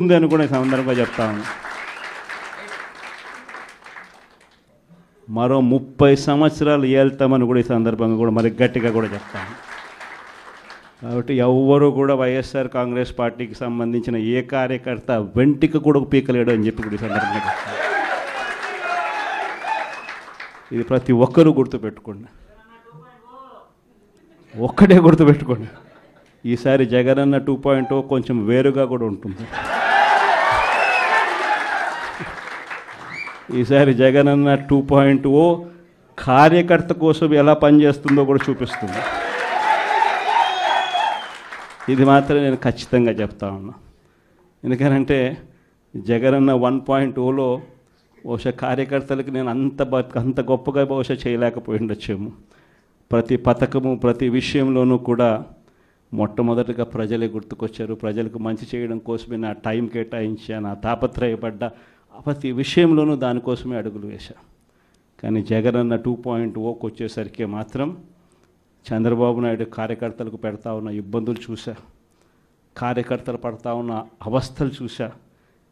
ఉందని కూడా ఈ సందర్భంగా చెప్తాను. మరో 30 సంవత్సరాలు ఏళ్తామని కూడా ఈ సందర్భంగా కూడా మరి గట్టిగా కూడా చెప్తాను. కాబట్టి ఎవ్వరూ కూడా వైఎస్ఆర్ కాంగ్రెస్ పార్టీకి సంబంధించిన ఏ కార్యకర్త వెంటికి కూడా పీకలేడు అని చెప్పి కూడా ఈ సందర్భంగా చెప్తాను. ఇది ప్రతి ఒక్కరూ గుర్తుపెట్టుకోండి, ఒక్కటే గుర్తుపెట్టుకోండి. ఈసారి జగనన్న 2.0 కొంచెం వేరుగా కూడా ఉంటుంది. ఈసారి జగనన్న 2.0 కార్యకర్త కోసం ఎలా పనిచేస్తుందో కూడా చూపిస్తుంది. ఇది మాత్రం నేను ఖచ్చితంగా చెప్తా ఉన్నా. ఎందుకనంటే జగనన్న 1.0లో బహుశా కార్యకర్తలకు నేను అంత గొప్పగా బహుశా చేయలేకపోయి ఉండొచ్చేమో. ప్రతి పథకము ప్రతి విషయంలోనూ కూడా మొట్టమొదటిగా ప్రజలే గుర్తుకొచ్చారు. ప్రజలకు మంచి చేయడం కోసమే నా టైం కేటాయించా, నా తాపత్రయపడ్డా, ప్రతి విషయంలోనూ దానికోసమే అడుగులు వేశా. కానీ జగనన్న 2.0కి వచ్చేసరికి మాత్రం చంద్రబాబు నాయుడు కార్యకర్తలకు పెడతా ఉన్న ఇబ్బందులు చూసా, కార్యకర్తలు పడతా ఉన్న అవస్థలు చూసా.